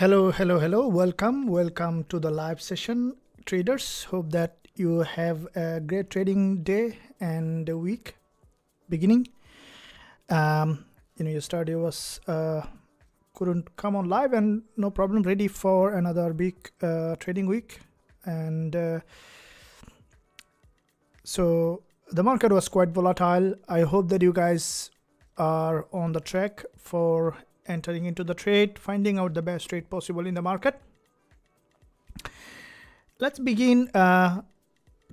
Hello. Welcome to the live session, traders. Hope that you have a great trading day and a week beginning. Yesterday was couldn't come on live, and no problem. Ready for another big trading week, and so the market was quite volatile. I hope that you guys are on the track for entering into the trade, finding out the best trade possible in the market. Let's begin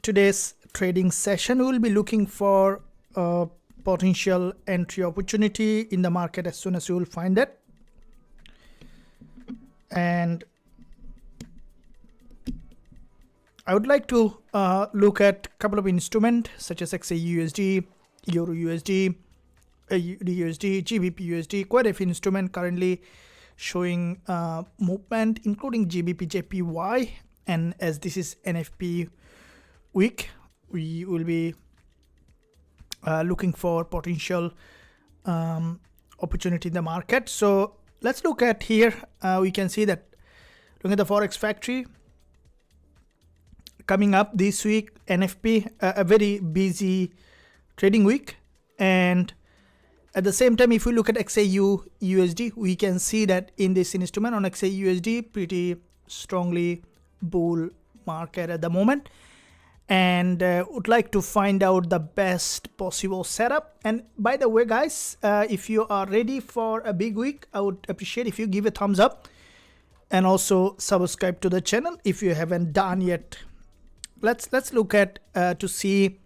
today's trading session. We'll be looking for a potential entry opportunity in the market as soon as you will find it. And I would like to look at a couple of instruments such as XAUUSD, Eurusd, AUDUSD, Gbpusd, quite a few instruments currently showing movement, including Gbpusd. And as this is NFP week, we will be looking for potential opportunity in the market. So let's look at here. We can see that looking at the Forex factory coming up this week, NFP, a very busy trading week. And at the same time, if we look at XAUUSD, we can see that in this instrument on XAUUSD, pretty strongly bull market at the moment. And would like to find out the best possible setup. And by the way, guys, if you are ready for a big week, I would appreciate if you give a thumbs up and also subscribe to the channel if you haven't done yet. Let's look at to see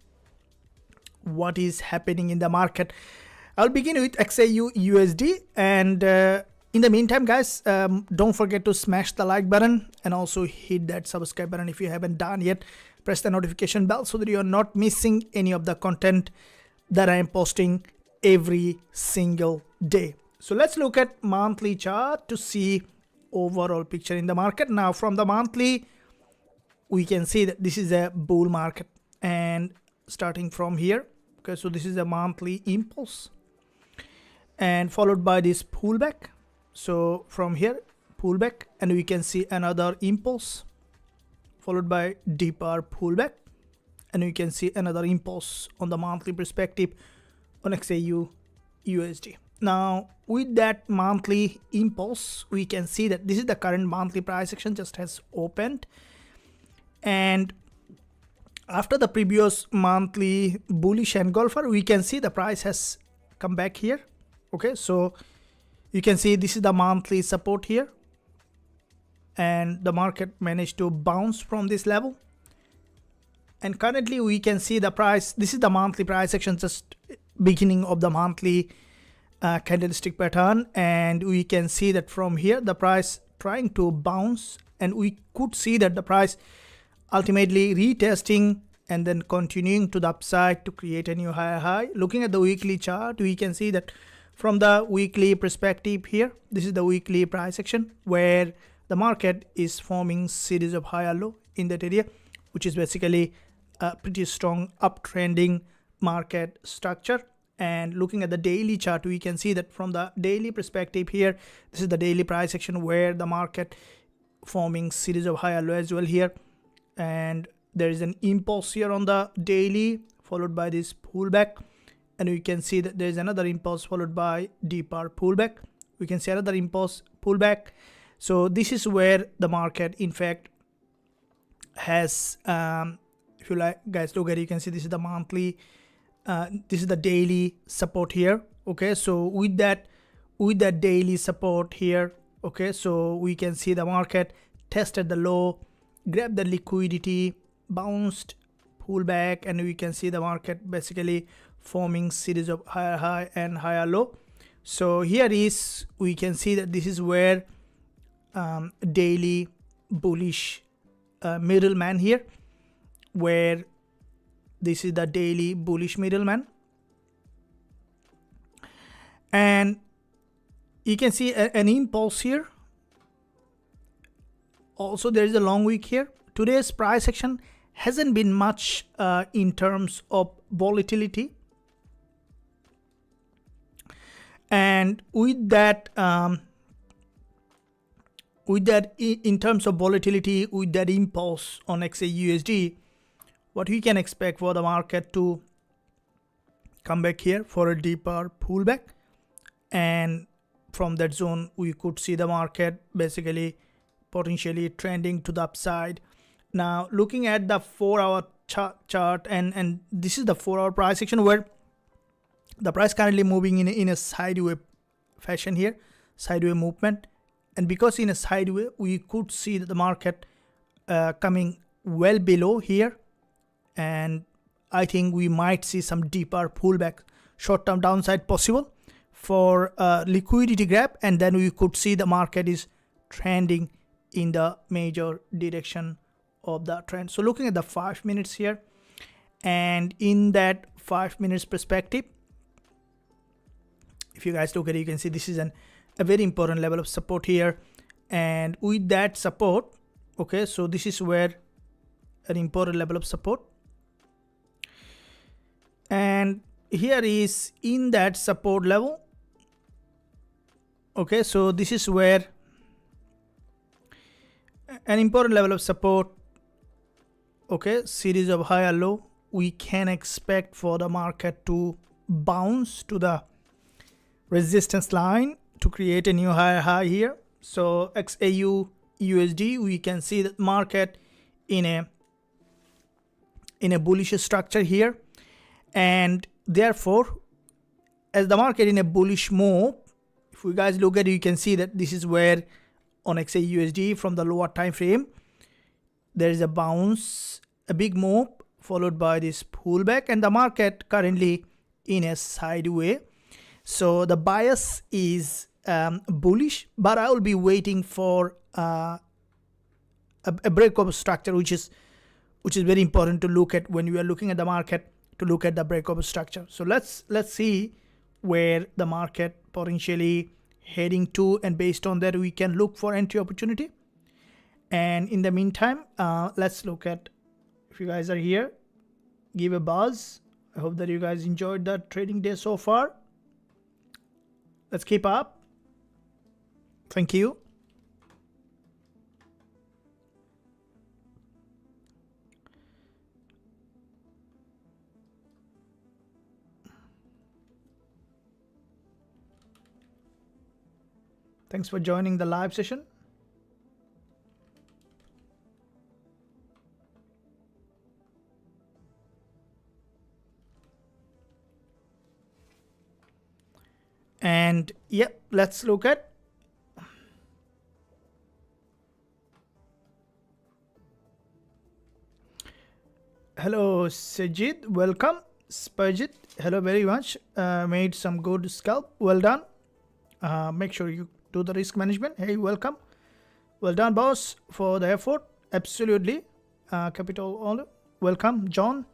what is happening in the market. I'll begin with XAUUSD, and in the meantime, guys, don't forget to smash the like button and also hit that subscribe button if you haven't done yet. Press the notification bell so that you are not missing any of the content that I am posting every single day. So let's look at monthly chart to see overall picture in the market. Now from the monthly, we can see that this is a bull market, and starting from here, okay, so this is a monthly impulse and followed by this pullback. So from here, pullback, and we can see another impulse followed by deeper pullback, and we can see another impulse on the monthly perspective on XAUUSD. Now with that monthly impulse, we can see that this is the current monthly price action just has opened, and after the previous monthly bullish engulfer, we can see the price has come back here. Okay, so you can see this is the monthly support here, and the market managed to bounce from this level. And currently we can see the price, this is the monthly price action, just beginning of the monthly candlestick pattern, and we can see that from here the price trying to bounce, and we could see that the price ultimately retesting and then continuing to the upside to create a new higher high. Looking at the weekly chart, we can see that from the weekly perspective here, this is the weekly price action where the market is forming series of higher low in that area, which is basically a pretty strong uptrending market structure. And looking at the daily chart, we can see that from the daily perspective here, this is the daily price action where the market forming series of higher low as well here, and there is an impulse here on the daily followed by this pullback, and we can see that there is another impulse followed by deeper pullback. We can see another impulse pullback. So this is where the market in fact has if you like, guys, look at it, you can see this is the monthly, this is the daily support here. Okay, so with that daily support here, okay, so we can see the market tested the low, grabbed the liquidity, bounced, pull back, and we can see the market basically forming series of higher high and higher low. So here is, we can see that this is where daily bullish middleman here, where this is the daily bullish middleman, and you can see an impulse here. Also there is a long wick here. Today's price action hasn't been much in terms of volatility, and with that with that, in terms of volatility, with that impulse on XAUUSD, what we can expect for the market to come back here for a deeper pullback, and from that zone we could see the market basically potentially trending to the upside. Now looking at the 4-hour chart, and this is the 4-hour price action where the price currently moving in a sideways fashion here, sideways movement, and because in a sideways we could see that the market coming well below here, and I think we might see some deeper pullback, short-term downside possible for liquidity grab, and then we could see the market is trending in the major direction of the trend. So looking at the 5 minutes here, and in that 5 minutes perspective, if you guys look at it, you can see this is a very important level of support here, and with that support, okay, so this is where an important level of support, and here is in that support level, okay, so this is where an important level of support, okay, series of high and low, we can expect for the market to bounce to the resistance line to create a new high here. So XAUUSD, we can see that market in a bullish structure here, and therefore as the market in a bullish move, if you guys look at it, you can see that this is where on XAUUSD from the lower time frame there is a bounce, a big move followed by this pullback, and the market currently in a sideways. So the bias is bullish, but I will be waiting for a breakover structure, which is very important to look at when we are looking at the market, to look at the breakover structure. So let's see where the market potentially heading to, and based on that we can look for entry opportunity. And in the meantime, let's look at, if you guys are here, give a buzz. I hope that you guys enjoyed the trading day so far. Let's keep up. Thank you. Thanks for joining the live session. And yep, let's look at hello Sajid, welcome. Spurjit, hello very much. Made some good scalp, well done. Make sure you do the risk management. Hey, welcome, well done boss for the effort. Absolutely. Capital all, welcome. John,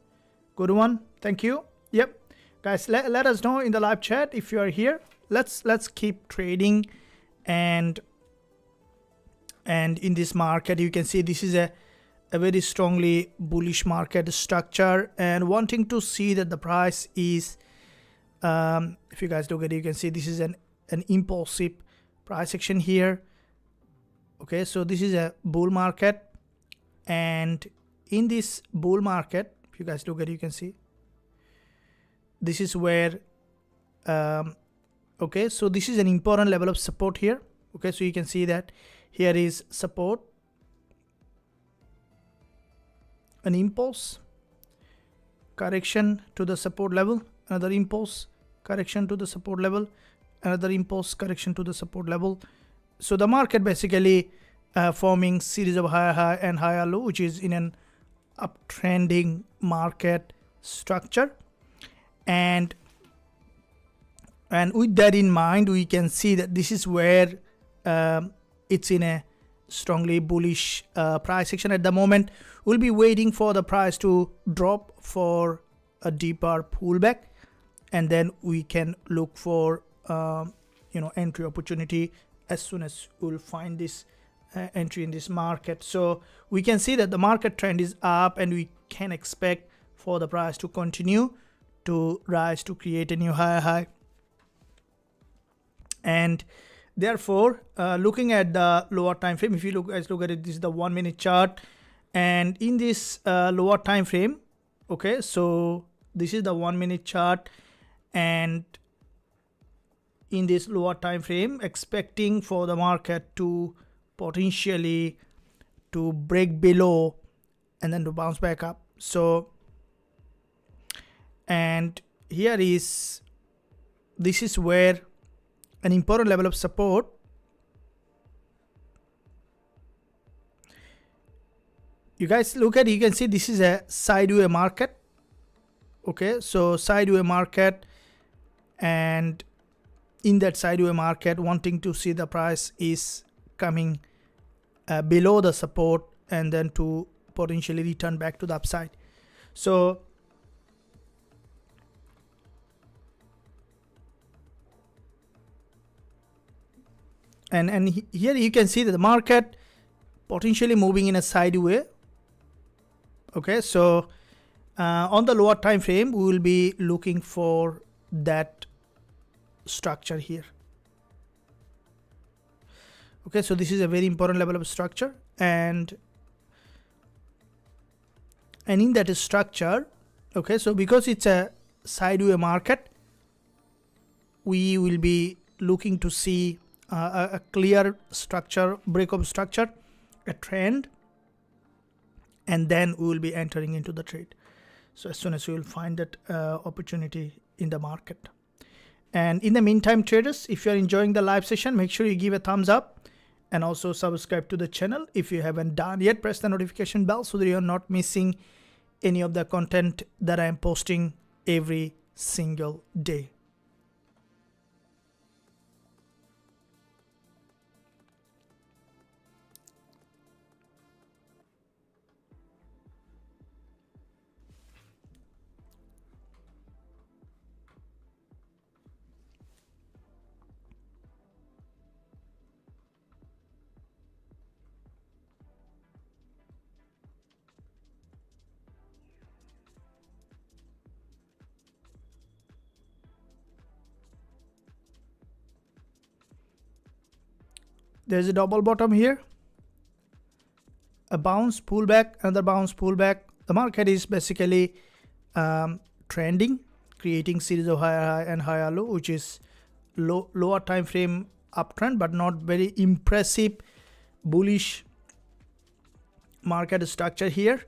good one, thank you. Yep guys, let us know in the live chat if you are here. Let's keep trading, and in this market you can see this is a very strongly bullish market structure, and wanting to see that the price is if you guys look at it, you can see this is an impulsive price action here. Okay, so this is a bull market, and in this bull market, if you guys look at it, you can see this is where okay, so this is an important level of support here. Okay, so you can see that here is support, an impulse, correction to the support level, another impulse, correction to the support level, another impulse, correction to the support level. So the market basically forming series of high and higher low, which is in an uptrending market structure. And with that in mind, we can see that this is where it's in a strongly bullish price action at the moment. We'll be waiting for the price to drop for a deeper pullback, and then we can look for entry opportunity as soon as we'll find this entry in this market. So we can see that the market trend is up, and we can expect for the price to continue to rise to create a new high. And Therefore, looking at the lower time frame, if you look at it, this is the 1 minute chart, and in this lower time frame, okay, so this is the 1 minute chart, and in this lower time frame, expecting for the market to potentially to break below and then to bounce back up. So, and here is, this is where an important level of support. You guys look at, you can see this is a sideways market. Okay, so sideways market, and in that sideways market, wanting to see the price is coming below the support and then to potentially return back to the upside. So and here you can see that the market potentially moving in a sideways. Okay, so on the lower time frame, we will be looking for that structure here. Okay, so this is a very important level of structure, and in that structure, okay, so because it's a sideways market, we will be looking to see a clear structure, break of structure, a trend, and then we will be entering into the trade. So as soon as we will find that opportunity in the market. And in the meantime, traders, if you are enjoying the live session, make sure you give a thumbs up and also subscribe to the channel. If you haven't done yet, press the notification bell so that you are not missing any of the content that I am posting every single day. There's a double bottom here, a bounce, pullback, another bounce, pullback. The market is basically trending, creating series of higher high and higher low, which is lower time frame uptrend, but not very impressive bullish market structure here.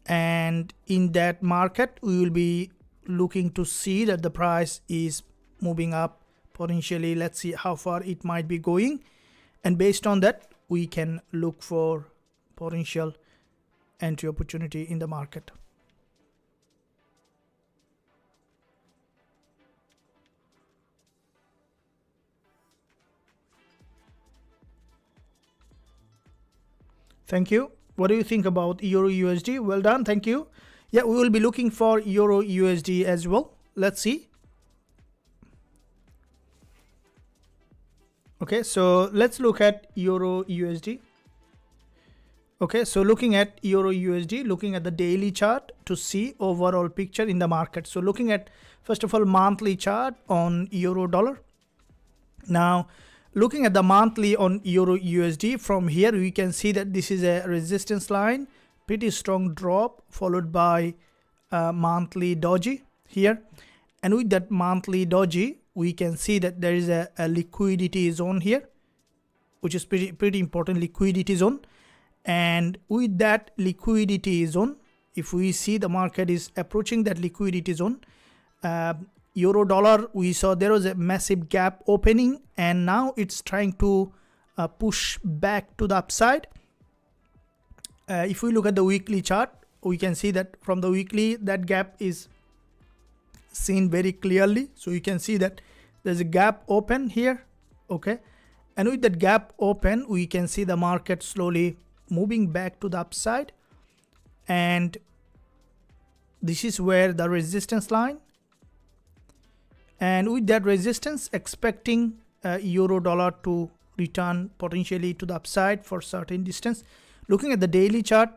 And in that market, we will be looking to see that the price is moving up potentially. Let's see how far it might be going. And based on that, we can look for potential entry opportunity in the market. Thank you. What do you think about Euro USD? Well done. Thank you. Yeah, we will be looking for Euro USD as well. Let's see. Okay, so let's look at Euro USD. Okay, so looking at Euro USD, looking at the daily chart to see overall picture in the market. So looking at, first of all, monthly chart on Euro dollar. Now, looking at the monthly on Euro USD, from here we can see that this is a resistance line, pretty strong drop, followed by monthly doji here. And with that monthly doji, we can see that there is a liquidity zone here, which is pretty important liquidity zone. And with that liquidity zone, if we see the market is approaching that liquidity zone, euro dollar, we saw there was a massive gap opening, and now it's trying to push back to the upside. If we look at the weekly chart, we can see that from the weekly, that gap is seen very clearly. So you can see that there's a gap open here. Okay, and with that gap open, we can see the market slowly moving back to the upside, and this is where the resistance line, and with that resistance, expecting euro dollar to return potentially to the upside for certain distance. Looking at the daily chart,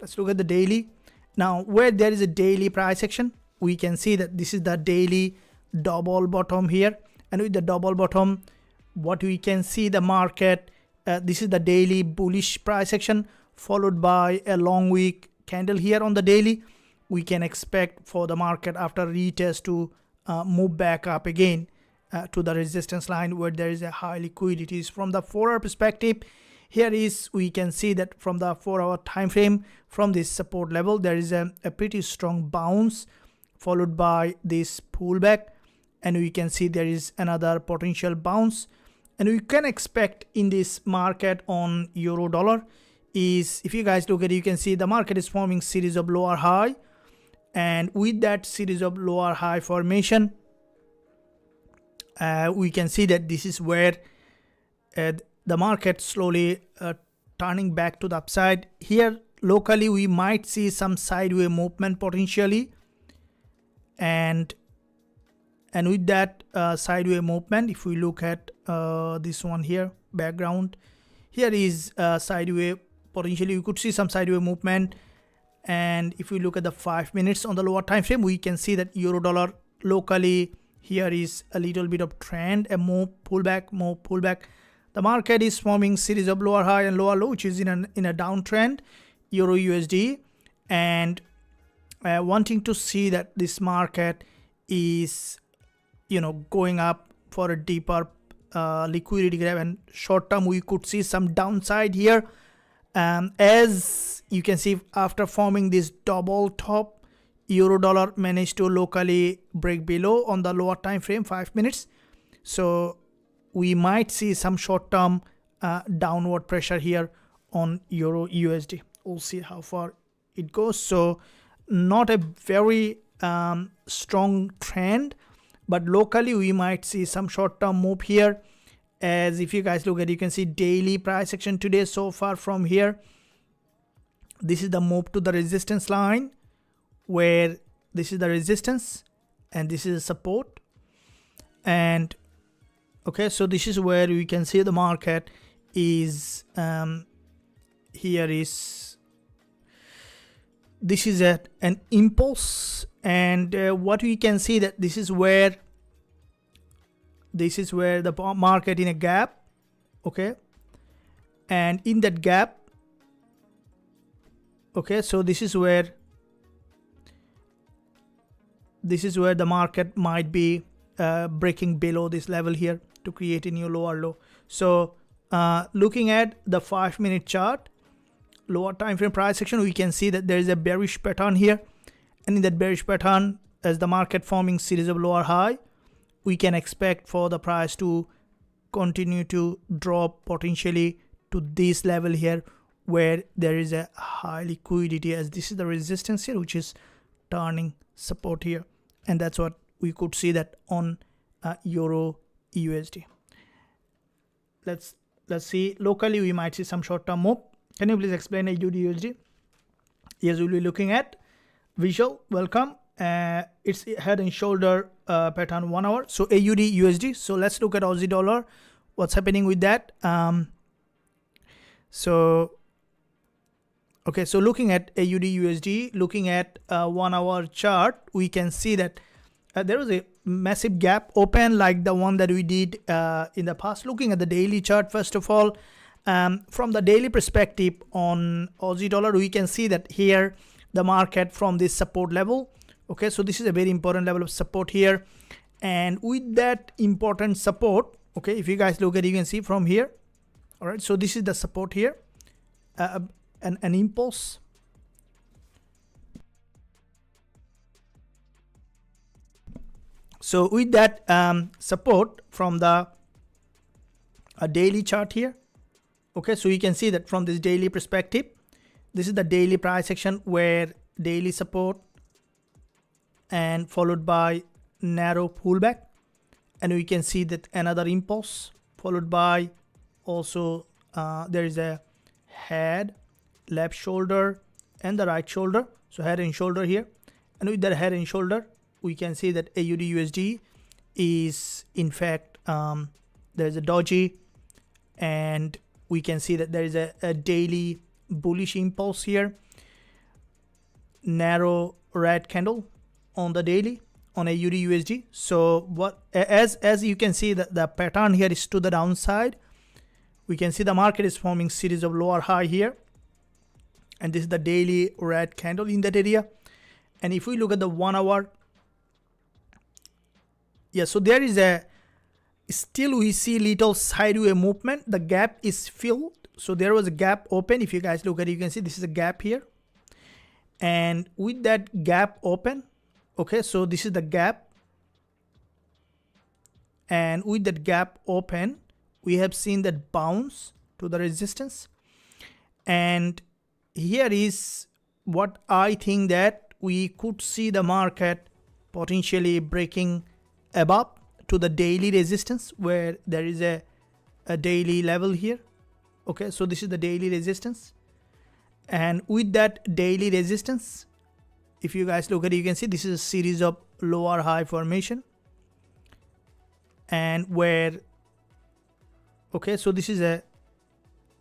let's look at the daily. Now, where there is a daily price action, we can see that this is the daily double bottom here, and with the double bottom, what we can see the market, this is the daily bullish price action followed by a long wick candle here on the daily. We can expect for the market after retest to move back up again to the resistance line where there is a high liquidity. From the 4-hour perspective, here is we can see that from the 4-hour time frame, from this support level there is a pretty strong bounce followed by this pullback, and we can see there is another potential bounce. And we can expect in this market on euro dollar is, if you guys look at it, you can see the market is forming series of lower high, and with that series of lower high formation, we can see that this is where the market slowly turning back to the upside. Here locally we might see some sideways movement potentially, and with that sideways movement, if we look at this one here, background, here is sideways, potentially we could see some sideways movement. And if we look at the 5 minutes on the lower time frame, we can see that euro dollar locally here is a little bit of trend, a more pullback. The market is forming series of lower high and lower low, which is in a downtrend, euro USD, and wanting to see that this market is, you know, going up for a deeper liquidity grab, and short term we could see some downside here. As you can see, after forming this double top, euro dollar managed to locally break below on the lower time frame, 5 minutes. So we might see some short term downward pressure here on euro USD. We'll see how far it goes. So not a very strong trend, but locally we might see some short term move here. As if you guys look at, you can see daily price action today so far from here. This is the move to the resistance line, where this is the resistance and this is support. And okay, so this is where we can see the market is here is, this is an impulse, and what we can see that this is where the market in a gap, okay, and in that gap, okay, so this is where the market might be breaking below this level here to create a new lower low. So looking at the 5-minute chart, lower time frame price action, we can see that there is a bearish pattern here, and in that bearish pattern, as the market forming series of lower high, we can expect for the price to continue to drop potentially to this level here, where there is a high liquidity, as this is the resistance here, which is turning support here. And that's what we could see that on euro USD. Let's see, locally we might see some short-term move. Can you please explain AUDUSD? Yes, we'll be looking at visual. Welcome. It's head and shoulder pattern 1 hour. So AUDUSD. So let's look at Aussie dollar. What's happening with that? So okay, so looking at AUDUSD, looking at 1 hour chart, we can see that there was a massive gap open like the one that we did in the past. Looking at the daily chart, first of all, from the daily perspective on Aussie dollar, we can see that here the market from this support level, okay, so this is a very important level of support here, and with that important support, okay, if you guys look at it, you can see from here, all right, so this is the support here, an impulse, so with that support from the daily chart here, okay, so you can see that from this daily perspective, this is the daily price action where daily support and followed by narrow pullback, and we can see that another impulse followed by also there is a head, left shoulder and the right shoulder, so head and shoulder here, and with that head and shoulder we can see that AUDUSD is in fact there's a doji, and we can see that there is a daily bullish impulse here, narrow red candle on the daily, on AUD USD. So what, as you can see, the pattern here is to the downside. We can see the market is forming series of lower high here, and this is the daily red candle in that area. And if we look at the 1 hour, yeah, so there is a, still we see little sideways movement. The gap is filled, so there was a gap open. If you guys look at it, you can see this is a gap here, and with that gap open, okay, so this is the gap, and with that gap open, we have seen that bounce to the resistance. And here is what I think, that we could see the market potentially breaking above to the daily resistance, where there is a daily level here. Okay, so this is the daily resistance, and with that daily resistance, if you guys look at it, you can see this is a series of lower high formation, and where, okay, so this is a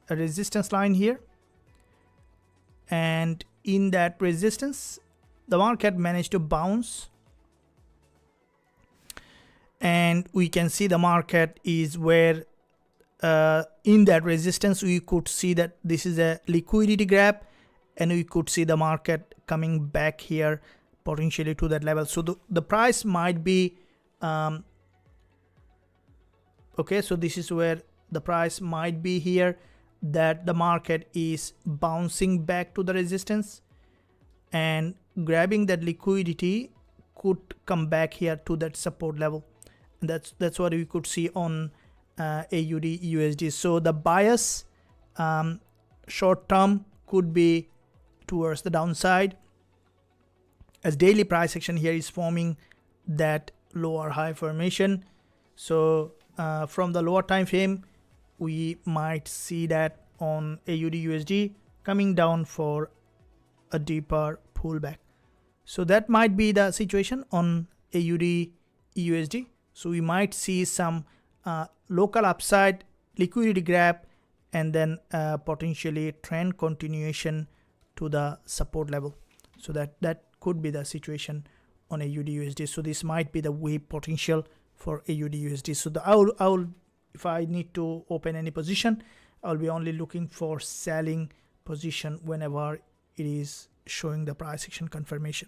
resistance line here, and in that resistance the market managed to bounce, and we can see the market is where in that resistance we could see that this is a liquidity grab, and we could see the market coming back here potentially to that level. So the price might be okay, so this is where the price might be here, that the market is bouncing back to the resistance and grabbing that liquidity, could come back here to that support level, and that's what we could see on AUD USD. So the bias short term could be towards the downside, as daily price action here is forming that lower high formation. So from the lower time frame, we might see that on AUD USD coming down for a deeper pullback. So that might be the situation on AUD USD. So we might see some local upside, liquidity grab, and then potentially trend continuation to the support level. So that could be the situation on AUD USD. So this might be the wave potential for AUD USD. So I will, if I need to open any position, I'll be only looking for selling position whenever it is showing the price action confirmation.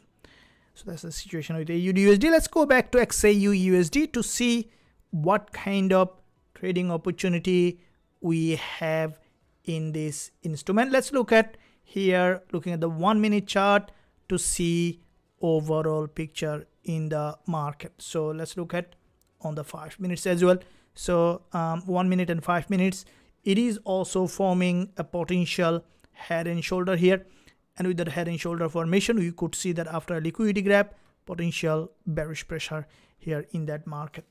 So that's the situation with AUD USD. Let's go back to XAUUSD to see what kind of trading opportunity we have in this instrument. Let's look at here, looking at the 1 minute chart to see overall picture in the market. So let's look at on the 5 minutes as well. So 1 minute and 5 minutes, it is also forming a potential head and shoulder here, and with that head and shoulder formation, we could see that after a liquidity grab, potential bearish pressure here in that market.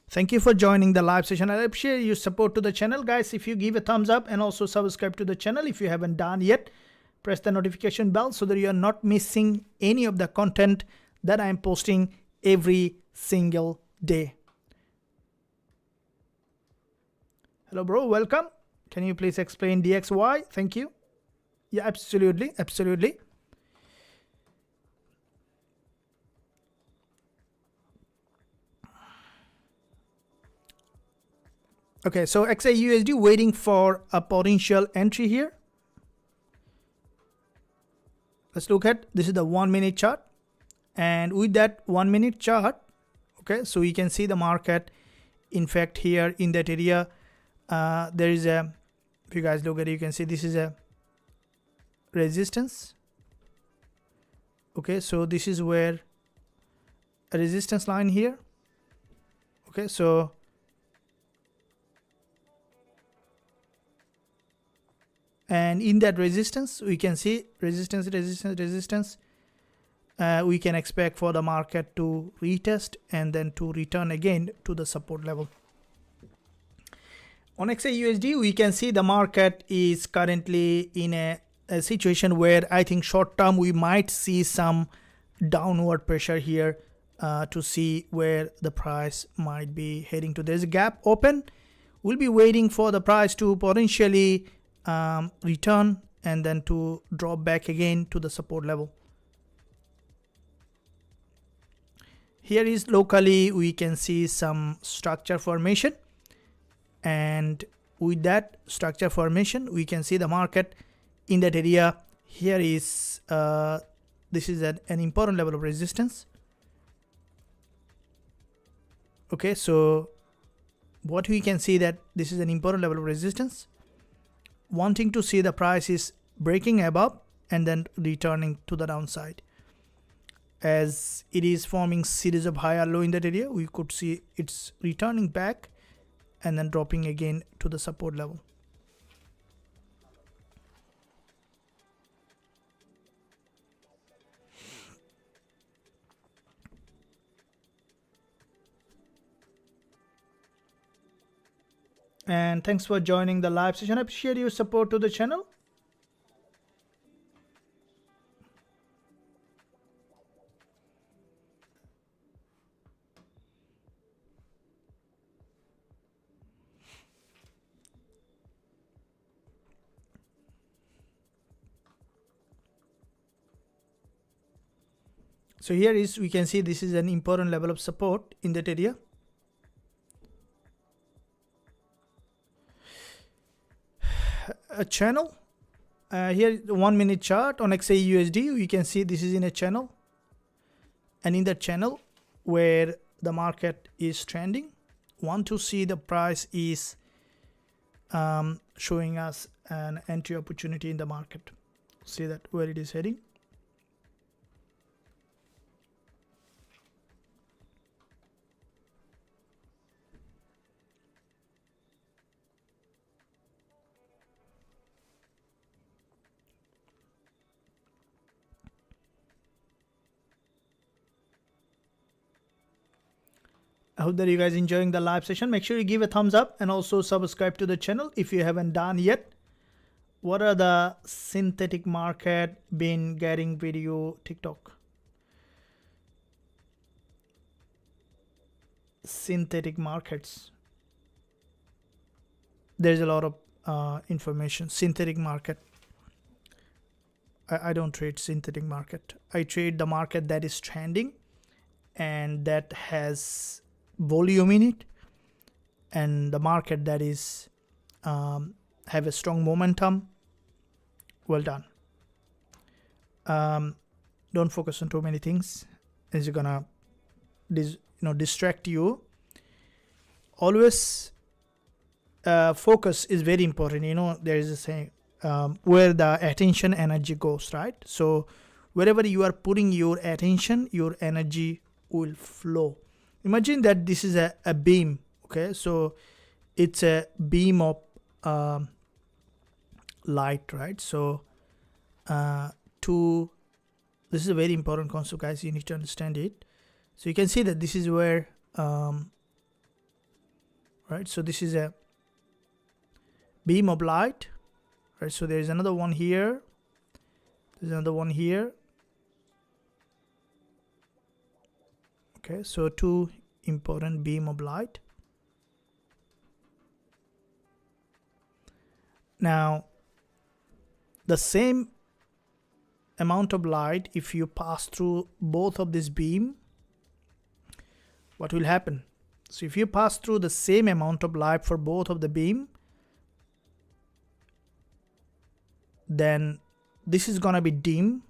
Thank you for joining the live session. I appreciate your support to the channel, guys. If you give a thumbs up and also subscribe to the channel if you haven't done yet, press the notification bell so that you are not missing any of the content that I am posting every single day. Hello bro, welcome. Can you please explain DXY? Thank you. Yeah, absolutely. Okay, so XAUUSD waiting for a potential entry here. Let's look at, this is the 1 minute chart, and with that 1 minute chart, okay, so we can see the market, in fact, here in that area, there is a, if you guys look at it, you can see this is a resistance. Okay, so this is where a resistance line here. Okay, so and in that resistance, we can see resistance. We can expect for the market to retest and then to return again to the support level. On XAUUSD, we can see the market is currently in a situation where I think short term we might see some downward pressure here to see where the price might be heading to. There's a gap open. We'll be waiting for the price to potentially return and then to drop back again to the support level. here is locally we can see some structure formation, and with that structure formation we can see the market in that area. Here is this is an important level of resistance. Okay, so what we can see that this is an important level of resistance. Wanting to see the price is breaking above and then returning to the downside. As it is forming series of higher low in that area, we could see it's returning back and then dropping again to the support level. And thanks for joining the live session. I appreciate your support to the channel. So here is, we can see this is an important level of support in that area. A channel, here the 1 minute chart on XAUUSD, we can see this is in a channel, and in that channel where the market is trending, want to see the price is showing us an entry opportunity in the market. See that where it is heading. I hope that you guys enjoying the live session. Make sure you give a thumbs up and also subscribe to the channel if you haven't done yet. What are the synthetic market been getting video TikTok? Synthetic markets. There's a lot of information. Synthetic market. I don't trade synthetic market. I trade the market that is trending and that has volume in it, and the market that is have a strong momentum. Well done. Don't focus on too many things. It's gonna distract you. Always focus is very important. There is a saying, where the attention energy goes, right? So wherever you are putting your attention, your energy will flow. Imagine that this is a beam. Okay, so it's a beam of light, right? So this is a very important concept, guys. You need to understand it. So you can see that this is where right, so this is a beam of light, right? So there's another one here, there's another one here. Okay, so two important beam of light. Now the same amount of light, if you pass through both of this beam, what will happen? So if you pass through the same amount of light for both of the beam, then this is gonna be dim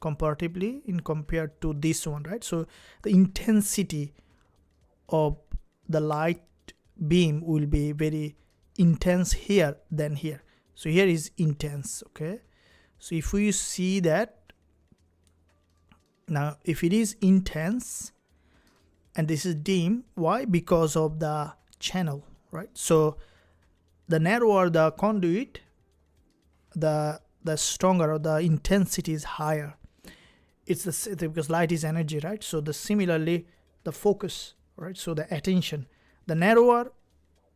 comparatively in compared to this one, right? So the intensity of the light beam will be very intense here than here. So here is intense. Okay, so if we see that, now if it is intense and this is dim, why? Because of the channel, right? So the narrower the conduit, the stronger, or the intensity is higher. It's because light is energy, right? So similarly the focus, right? So the attention, the narrower,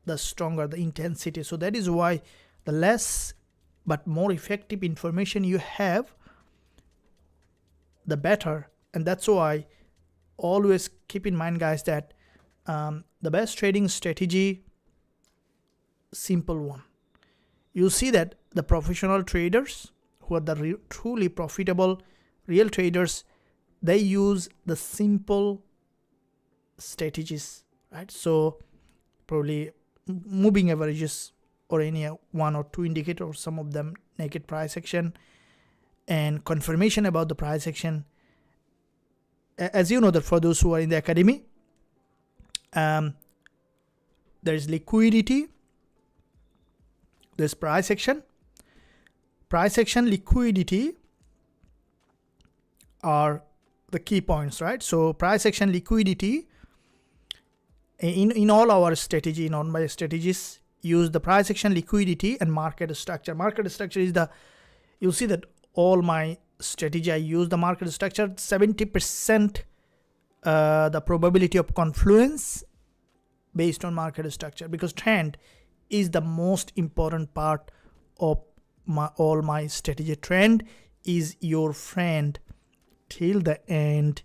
the stronger the intensity. So that is why the less but more effective information you have, the better. And that's why always keep in mind, guys, that the best trading strategy, simple one. You see that the professional traders who are the truly profitable real traders, they use the simple strategies, right? So probably moving averages or any one or two indicators, some of them naked price action and confirmation about the price action. As you know that for those who are in the academy, there is liquidity, there's price action, liquidity are the key points, right? So price action, liquidity, in all our strategy, in all my strategies, use the price action, liquidity, and market structure. Market structure is the, you'll see that all my strategy I use the market structure. 70% the probability of confluence based on market structure, because trend is the most important part of all my strategy. Trend is your friend till the end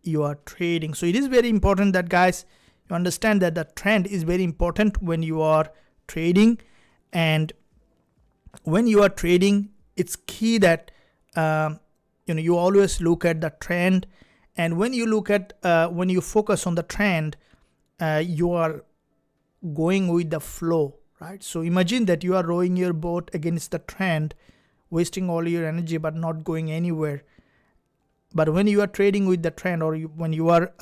you are trading. So it is very important that, guys, you understand that the trend is very important when you are trading. And when you are trading, it's key that you always look at the trend. And when you look at when you focus on the trend, you are going with the flow, right? So imagine that you are rowing your boat against the trend, wasting all your energy but not going anywhere. But when you are trading with the trend, or when you are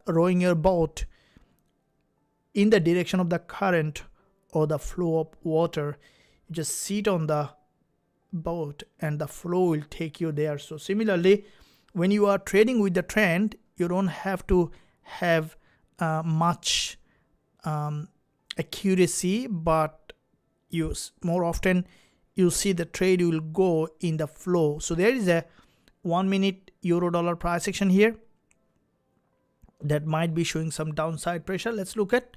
rowing your boat in the direction of the current or the flow of water, you just sit on the boat and the flow will take you there. So similarly, when you are trading with the trend, you don't have to have much accuracy, but you more often you see the trade will go in the flow. So there is a 1 minute euro dollar price action here that might be showing some downside pressure. Let's look at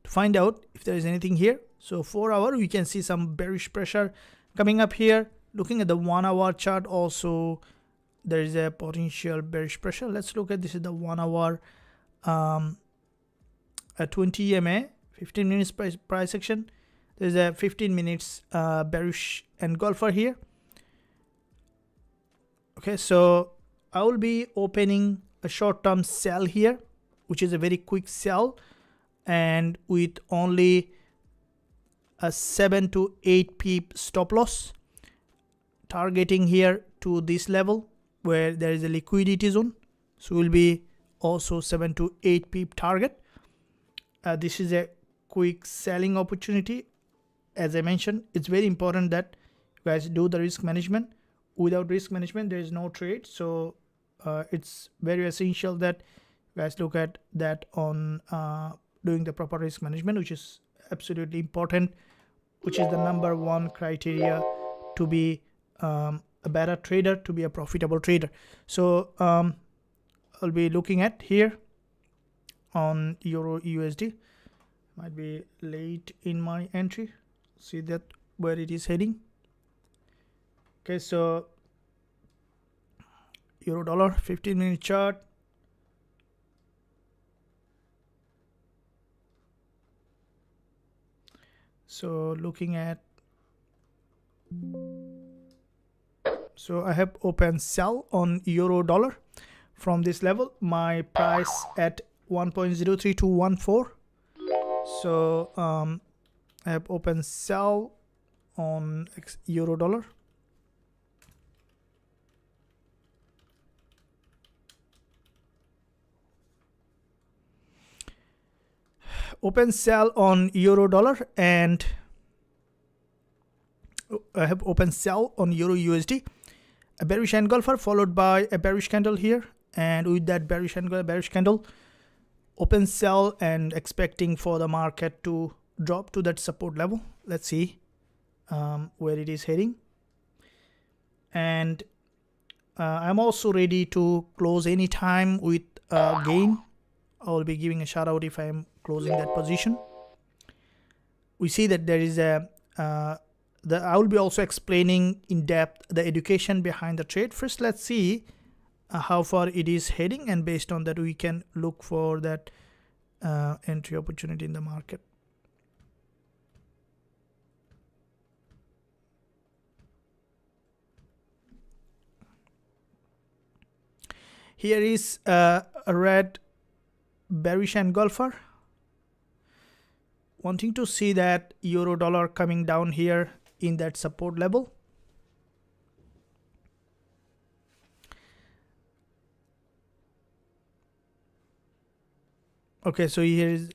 to find out if there is anything here. So 4 hour, we can see some bearish pressure coming up here. Looking at the 1 hour chart, also there is a potential bearish pressure. Let's look at this is the 1 hour a 20 EMA 15 minutes price action. There's a 15 minutes bearish engulfer here. Okay, so I will be opening a short-term sell here, which is a very quick sell, and with only a 7 to 8 pip stop loss, targeting here to this level where there is a liquidity zone. So will be also 7 to 8 pip target. This is a quick selling opportunity. As I mentioned, it's very important that you guys do the risk management. Without risk management, there is no trade. So it's very essential that you guys look at that on doing the proper risk management, which is absolutely important, which is the number one criteria to be a better trader, to be a profitable trader. So I'll be looking at here on Euro USD. Might be late in my entry. See that where it is heading. Okay, so euro dollar 15-minute chart. So looking at, so I have open sell on euro dollar from this level. My price at 1.03214. So I have open sell on euro dollar. Open sell on euro dollar, and I have open sell on euro USD. A bearish engulfer followed by a bearish candle here, and with that bearish candle, open sell and expecting for the market to drop to that support level. Let's see where it is heading. And I'm also ready to close anytime with gain. I will be giving a shout out if I am closing that position. We see that there is a I will be also explaining in depth the education behind the trade. First, let's see how far it is heading, and based on that we can look for that entry opportunity in the market. Here is a red bearish engulfer, wanting to see that euro dollar coming down here in that support level. Okay, so here is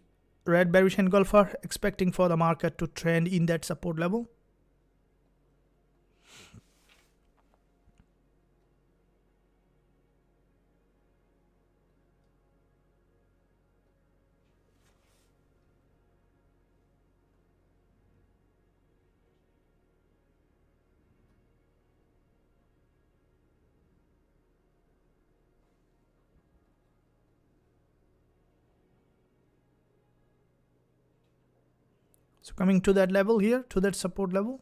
red bearish engulfer, expecting for the market to trend in that support level. So coming to that level here, to that support level.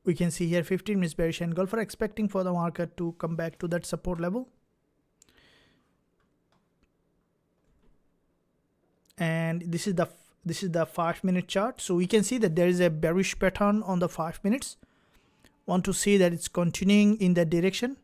We can see here 15 minutes bearish engulfer, expecting for the market to come back to that support level. And this is the 5-minute chart. So we can see that there is a bearish pattern on the 5 minutes. Want to see that it's continuing in that direction.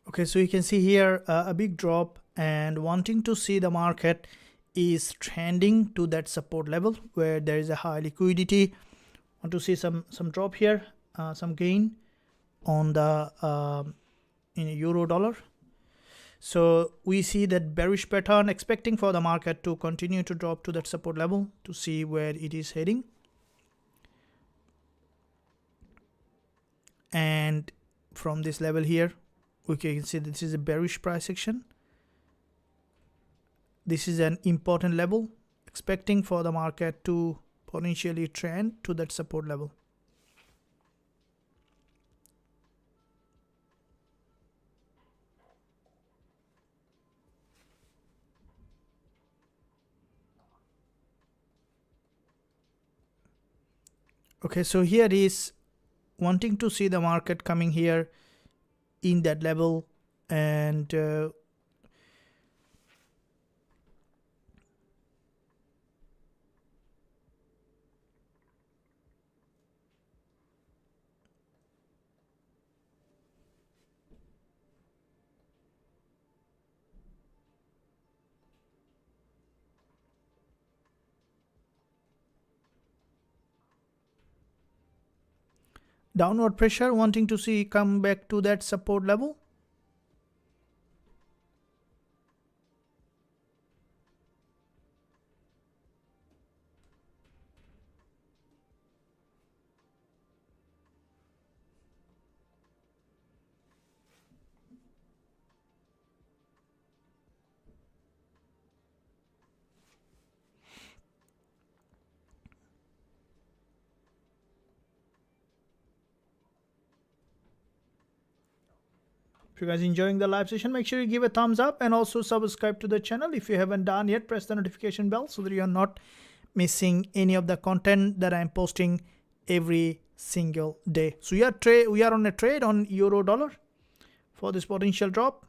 Okay, so you can see here a big drop, and wanting to see the market is trending to that support level where there is a high liquidity. Want to see some drop here, some gain on the in euro dollar. So we see that bearish pattern, expecting for the market to continue to drop to that support level to see where it is heading. And from this level here, we can see this is a bearish price action. This is an important level, expecting for the market to potentially trend to that support level. Okay, so here is wanting to see the market coming here in that level, and downward pressure, wanting to see come back to that support level. If you guys enjoying the live session, make sure you give a thumbs up and also subscribe to the channel. If you haven't done yet, press the notification bell so that you are not missing any of the content that I'm posting every single day. So we are on a trade on euro dollar for this potential drop.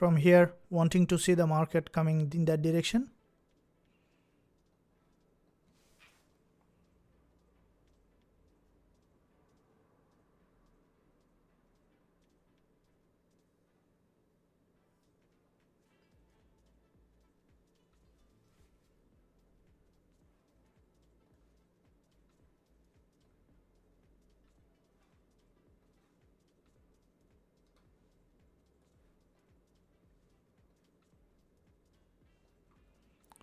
from here, wanting to see the market coming in that direction.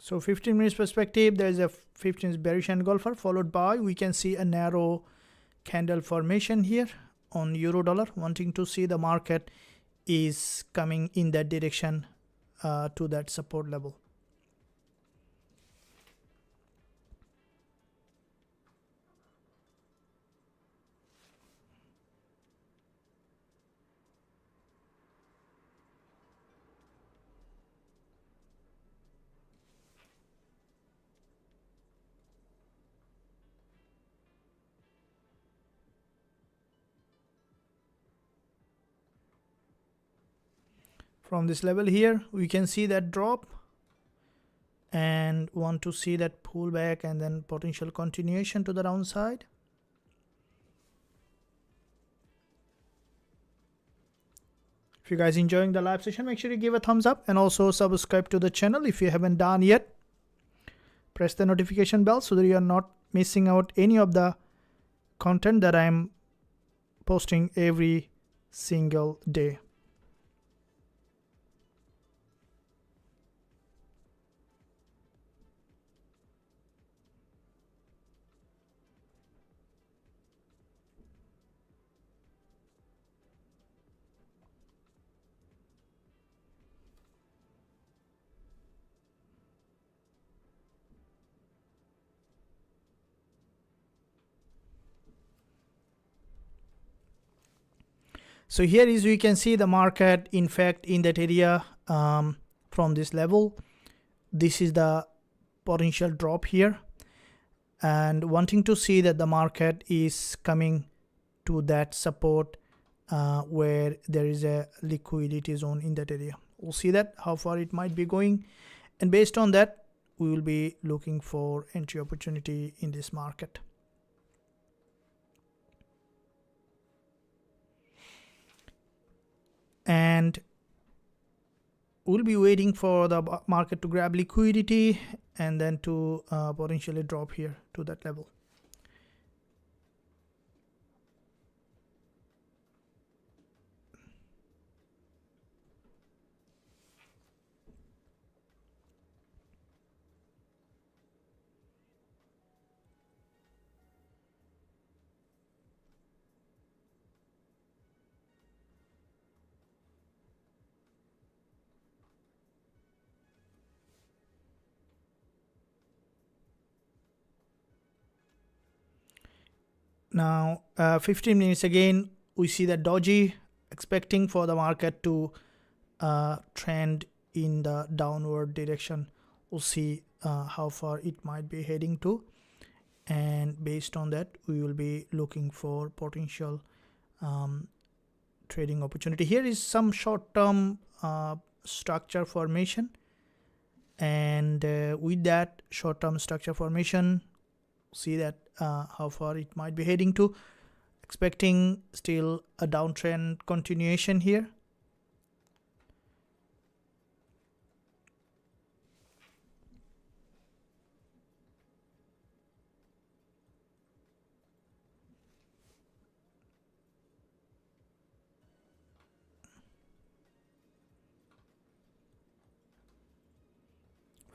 So 15 minutes perspective, there's a 15 minutes bearish engulfer, followed by we can see a narrow candle formation here on euro dollar, wanting to see the market is coming in that direction to that support level. From this level here, we can see that drop and want to see that pullback and then potential continuation to the downside. If you guys enjoying the live session, make sure you give a thumbs up and also subscribe to the channel if you haven't done yet. Press the notification bell so that you are not missing out any of the content that I'm posting every single day. So here is, we can see the market, in fact, in that area from this level. This is the potential drop here, and wanting to see that the market is coming to that support where there is a liquidity zone in that area. We'll see that how far it might be going, and based on that, we will be looking for entry opportunity in this market. And we'll be waiting for the market to grab liquidity and then to potentially drop here to that level. Now 15 minutes again, we see that doji, expecting for the market to trend in the downward direction. We'll see how far it might be heading to, and based on that, we will be looking for potential trading opportunity. Here is some short-term structure formation, and with that short-term structure formation, see that how far it might be heading to, expecting still a downtrend continuation here.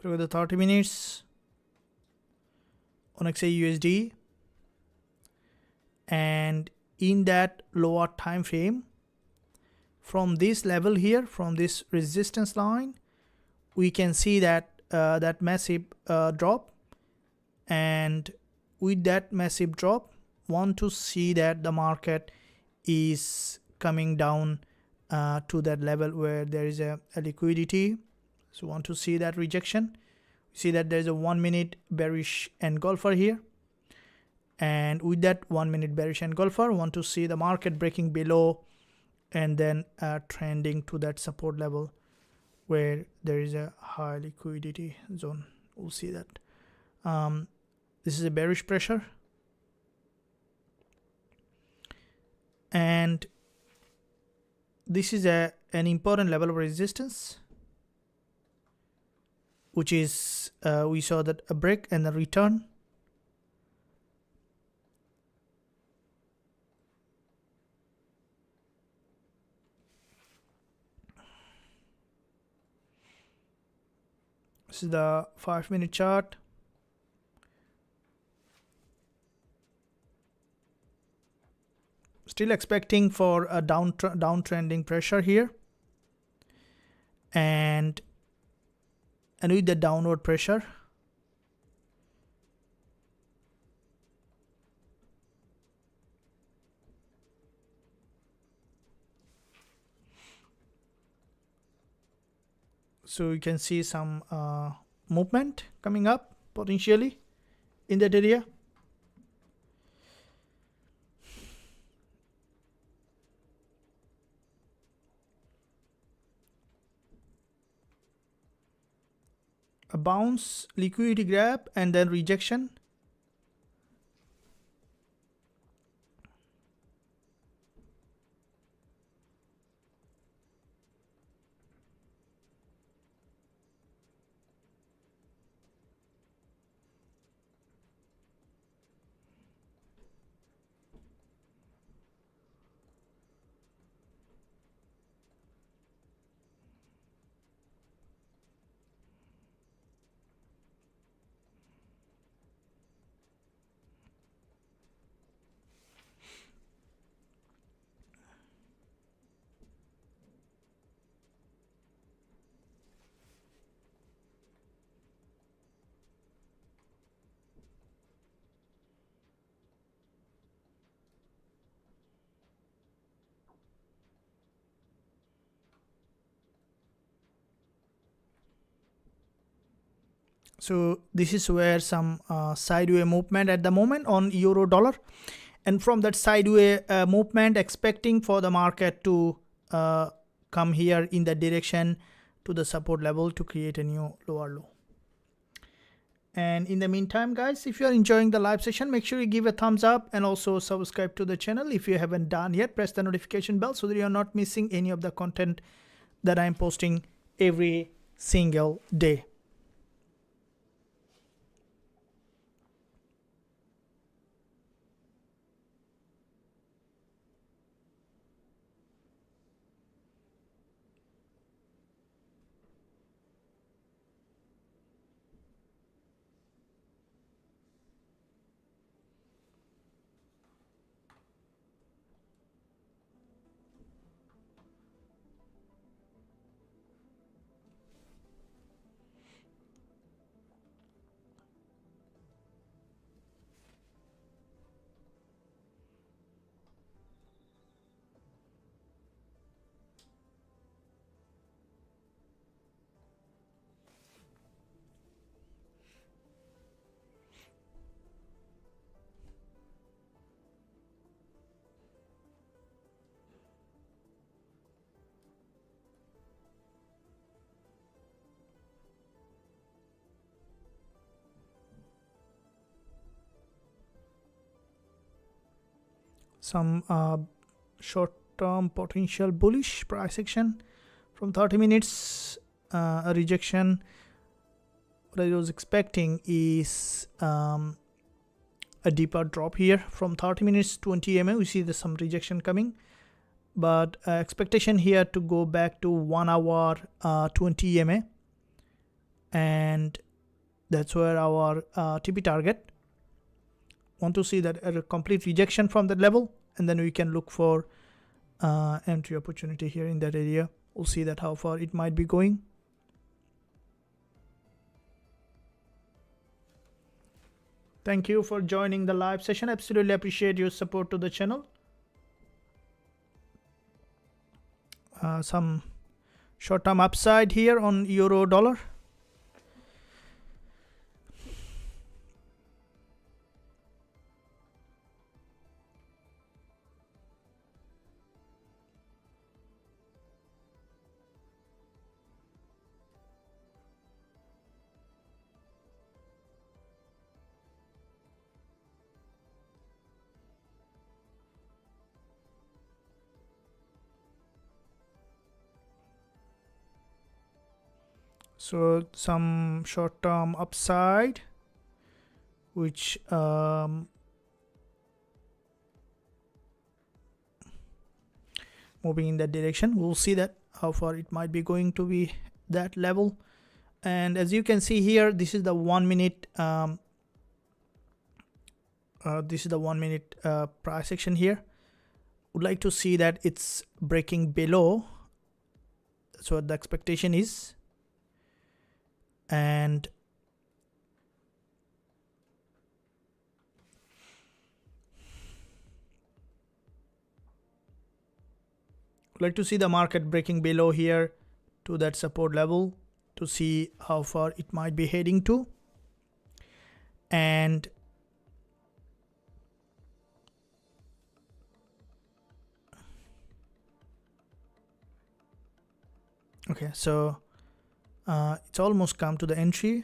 Look at the 30 minutes on XAUUSD, and in that lower time frame, from this level here, from this resistance line, we can see that that massive drop, and with that massive drop, want to see that the market is coming down to that level where there is a liquidity. So want to see that rejection. See that there's a 1 minute bearish engulfer here, and with that 1 minute bearish engulfer, want to see the market breaking below and then trending to that support level where there is a high liquidity zone. We'll see that. This is a bearish pressure, and this is an important level of resistance, which is we saw that a break and a return. This is the 5-minute chart. Still expecting for a downtrending pressure here, and with the downward pressure, so you can see some movement coming up potentially in that area. A bounce, liquidity grab, and then rejection. So this is where some sideway movement at the moment on euro dollar, and from that sideway movement, expecting for the market to come here in that direction to the support level to create a new lower low. And in the meantime, guys, if you are enjoying the live session, make sure you give a thumbs up and also subscribe to the channel. If you haven't done yet, press the notification bell so that you are not missing any of the content that I'm posting every single day. Some short-term potential bullish price action from 30 minutes, a rejection. What I was expecting is a deeper drop here from 30 minutes 20 EMA. We see there's some rejection coming, but expectation here to go back to 1 hour 20 EMA, and that's where our TP target. Want to see that a complete rejection from that level, and then we can look for entry opportunity here in that area. We'll see that how far it might be going. Thank you for joining the live session. Absolutely appreciate your support to the channel. Some short-term upside here on euro dollar. So some short-term upside, which moving in that direction. We'll see that how far it might be going to be that level. And as you can see here, this is the 1 minute price action here. Would like to see that it's breaking below. That's what the expectation is. And would like to see the market breaking below here to that support level to see how far it might be heading to. And okay, so it's almost come to the entry.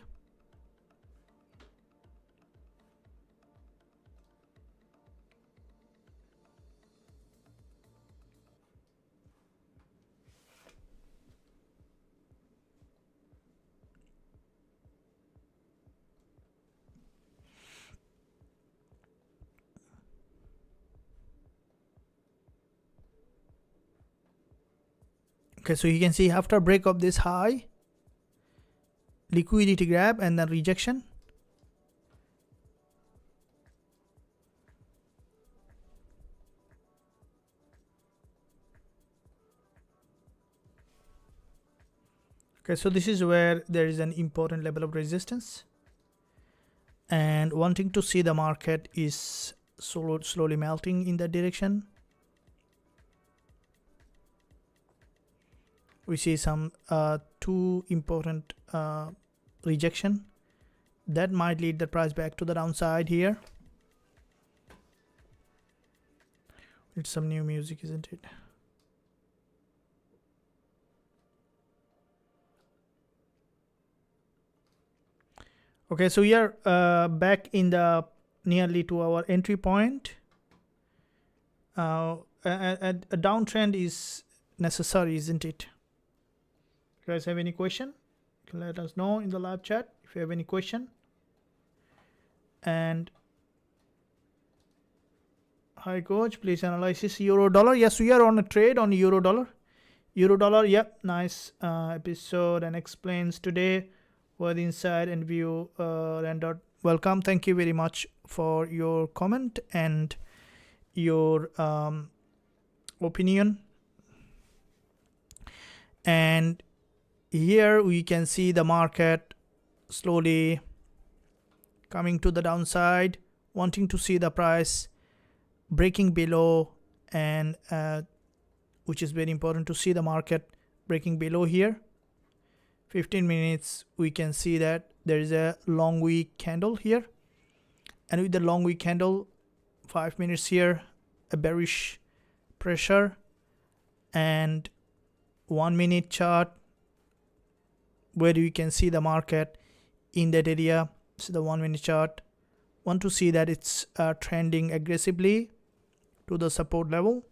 Okay, so you can see after break of this high, liquidity grab and then rejection. Okay, so this is where there is an important level of resistance, and wanting to see the market is slowly melting in that direction. We see some two important rejection that might lead the price back to the downside here. It's some new music, isn't it? Okay, so we are back in the nearly to our entry point. A downtrend is necessary, isn't it? You guys have any question? You can let us know in the live chat if you have any question. And hi coach, please analyze this euro dollar. Yes, we are on a trade on euro dollar. Euro dollar, yep, nice episode and explains today with inside and view rendered. Welcome, thank you very much for your comment and your opinion. And here we can see the market slowly coming to the downside, wanting to see the price breaking below, and which is very important to see the market breaking below here. 15 minutes, we can see that there is a long week candle here, and with the long week candle, 5 minutes here, a bearish pressure, and 1 minute chart where you can see the market in that area. So the 1 minute chart, want to see that it's trending aggressively to the support level.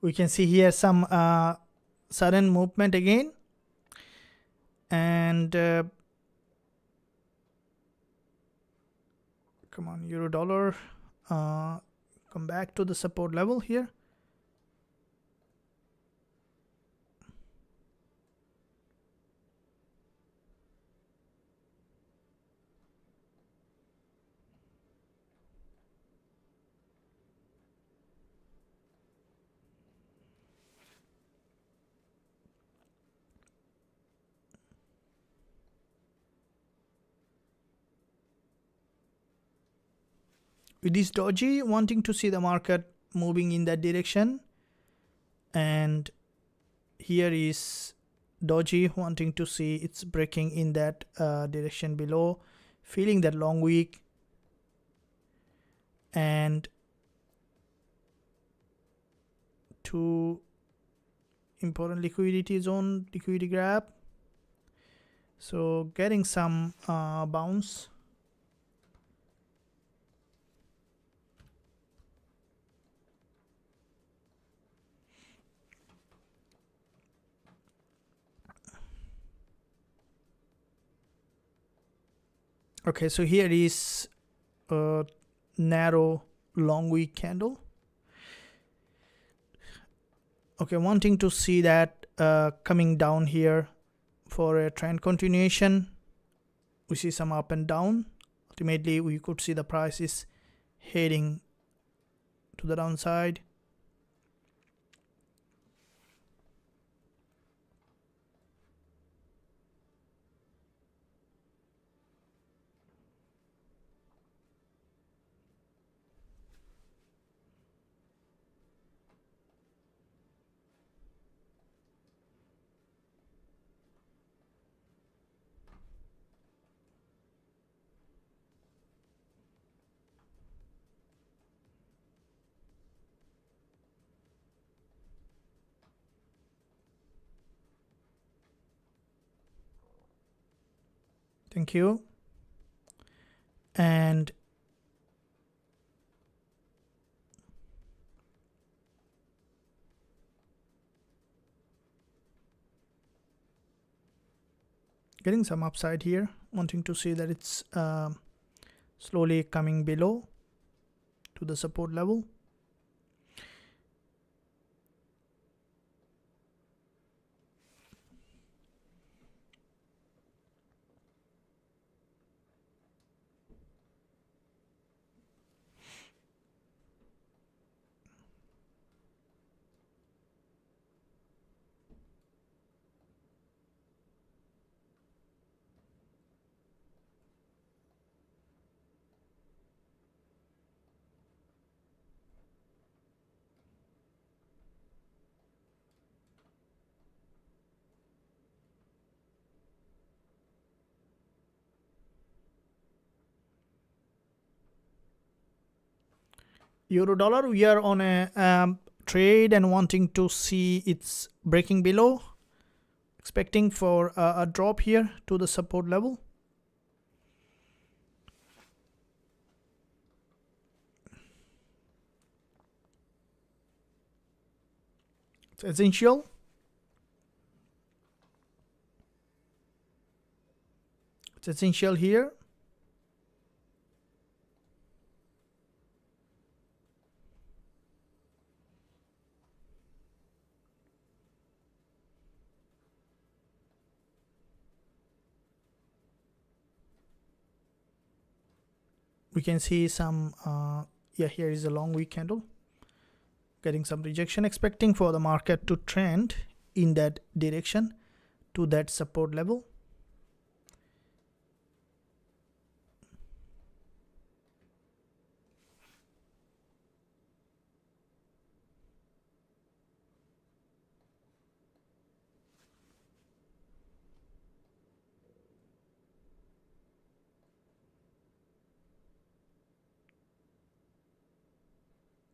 We can see here some sudden movement again, and come on, euro dollar, come back to the support level here. With this doji, wanting to see the market moving in that direction, and here is doji wanting to see it's breaking in that direction below, feeling that long wick, and two important liquidity zone, liquidity grab, so getting some bounce. Okay, so here is a narrow long wick candle. Okay, wanting to see that coming down here for a trend continuation. We see some up and down. Ultimately, we could see the price is heading to the downside. Thank you. And getting some upside here, wanting to see that it's slowly coming below to the support level. Euro dollar, we are on a trade and wanting to see it's breaking below, expecting for a drop here to the support level. It's essential. It's essential here. We can see some yeah, here is a long wick candle, getting some rejection, expecting for the market to trend in that direction to that support level.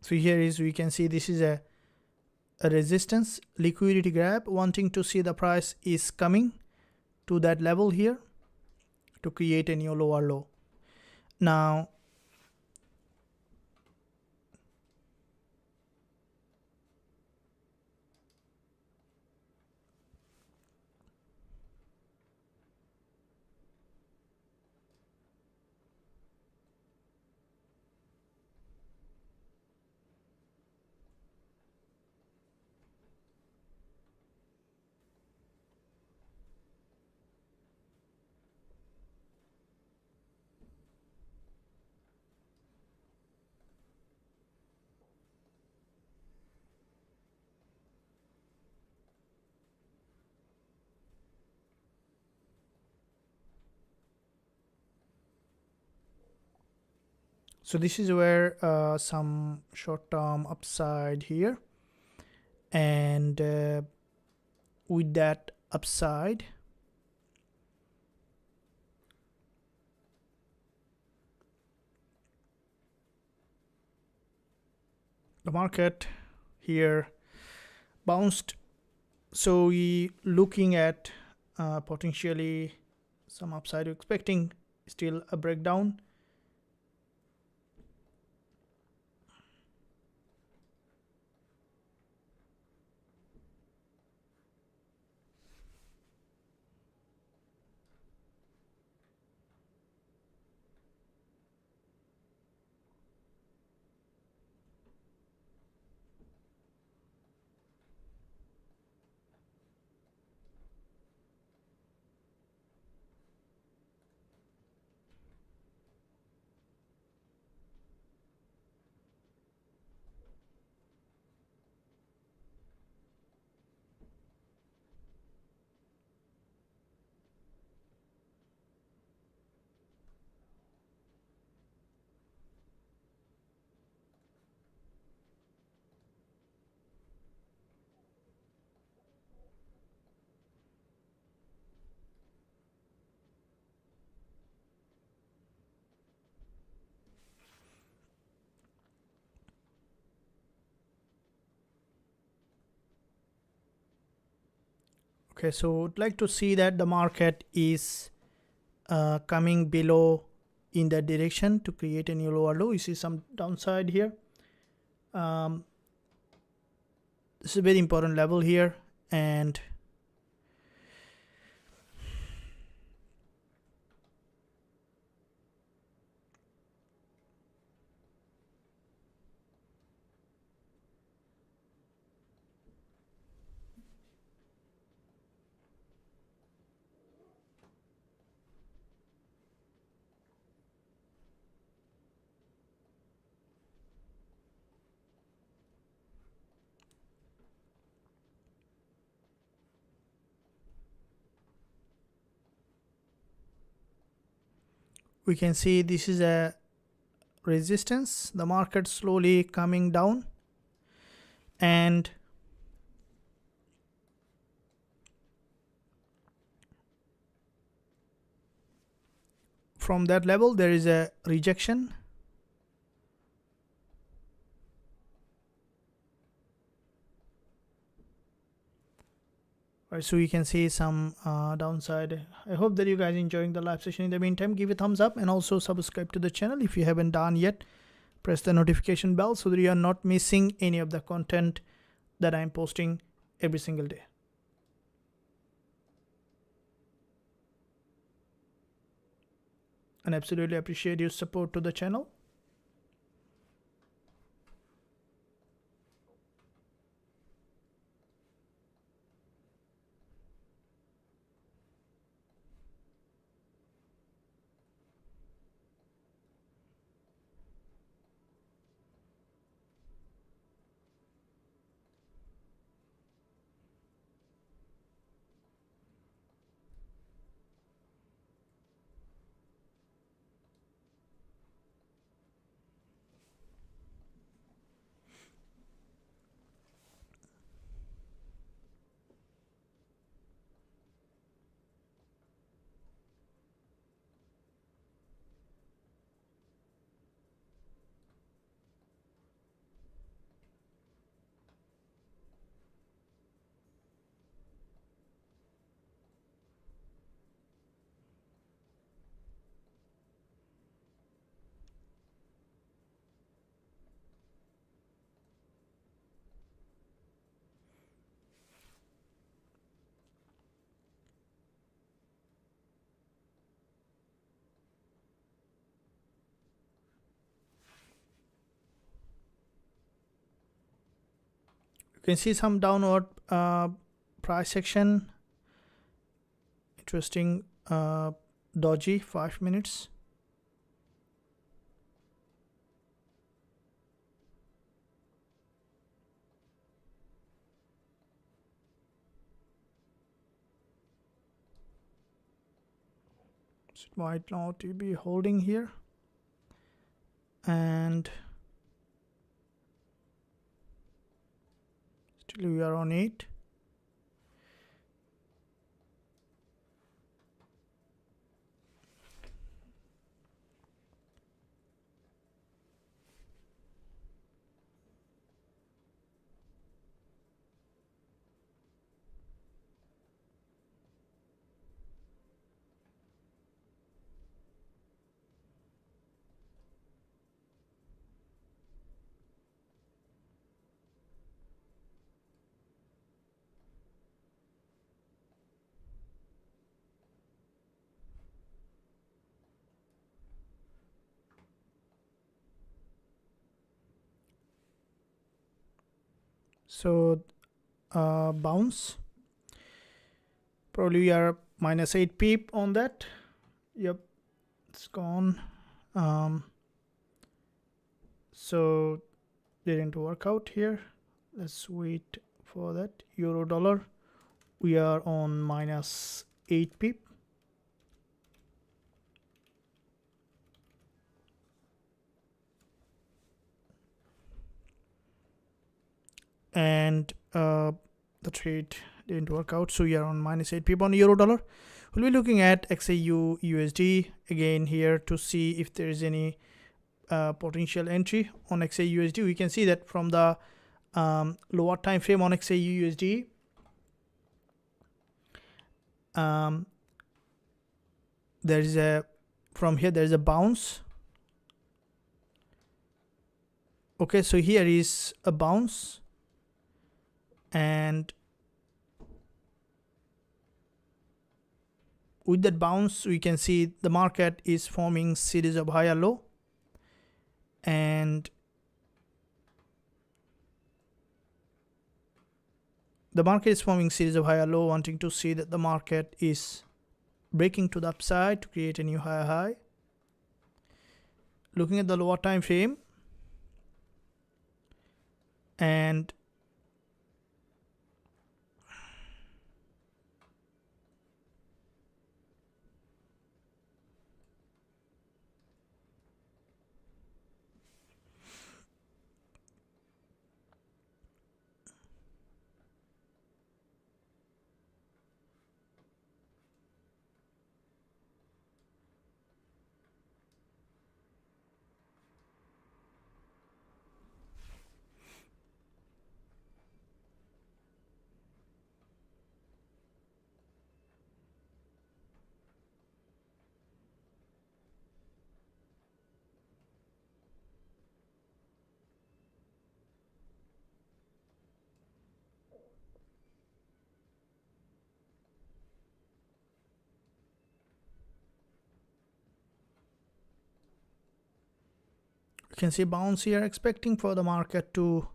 So here is, we can see this is a resistance, liquidity grab, wanting to see the price is coming to that level here to create a new lower low. Now So this is where some short-term upside here, and with that upside, the market here bounced. So we looking at potentially some upside, expecting still a breakdown. Okay, so I'd like to see that the market is coming below in that direction to create a new lower low. You see some downside here. This is a very important level here, and we can see this is a resistance. The market slowly coming down, and from that level there is a rejection. Right, so you can see some downside. I hope that you guys enjoying the live session. In the meantime, give a thumbs up and also subscribe to the channel if you haven't done yet. Press the notification bell so that you are not missing any of the content that I'm posting every single day. And absolutely appreciate your support to the channel. You can see some downward price action. Interesting, dodgy 5 minutes. So it might not be holding here. and still we are on it. So bounce, probably we are minus 8 pip on that. Yep, it's gone. So didn't work out here. Let's wait for that. Euro dollar, we are on minus 8 pip. And the trade didn't work out, so we are on minus 8 pip on euro dollar. We'll be looking at XAUUSD again here to see if there is any potential entry on XAUUSD. We can see that from the lower time frame on XAUUSD, there is a, from here there is a bounce. Okay, so here is a bounce, and with that bounce we can see the market is forming series of higher low, and the market is forming series of higher low, wanting to see that the market is breaking to the upside to create a new higher high. Looking at the lower time frame, and you can see bounce here, expecting for the market to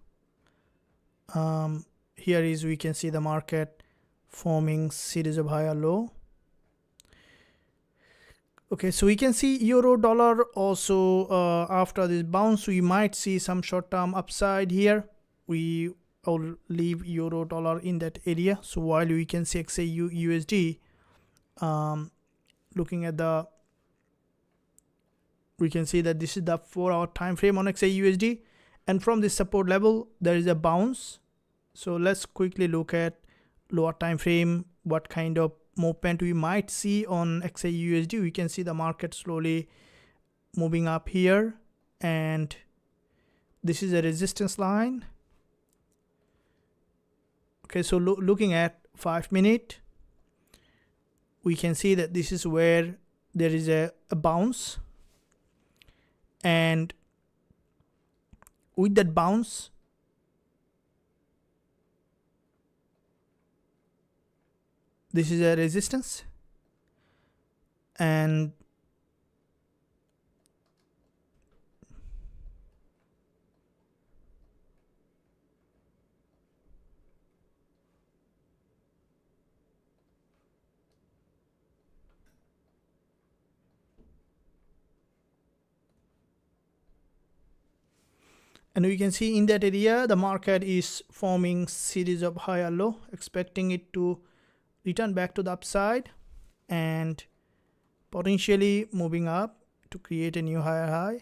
here is, we can see the market forming series of higher low. Okay, so we can see euro dollar also after this bounce we might see some short-term upside here. We will leave euro dollar in that area. So while we can see XAUUSD, looking at the, we can see that this is the 4-hour time frame on XAUUSD, and from this support level there is a bounce. So let's quickly look at lower time frame, what kind of movement we might see on XAUUSD. We can see the market slowly moving up here, and this is a resistance line. Okay, so looking at 5 minute, we can see that this is where there is a bounce, and with that bounce this is a resistance, and we can see in that area the market is forming series of higher low, expecting it to return back to the upside and potentially moving up to create a new higher high.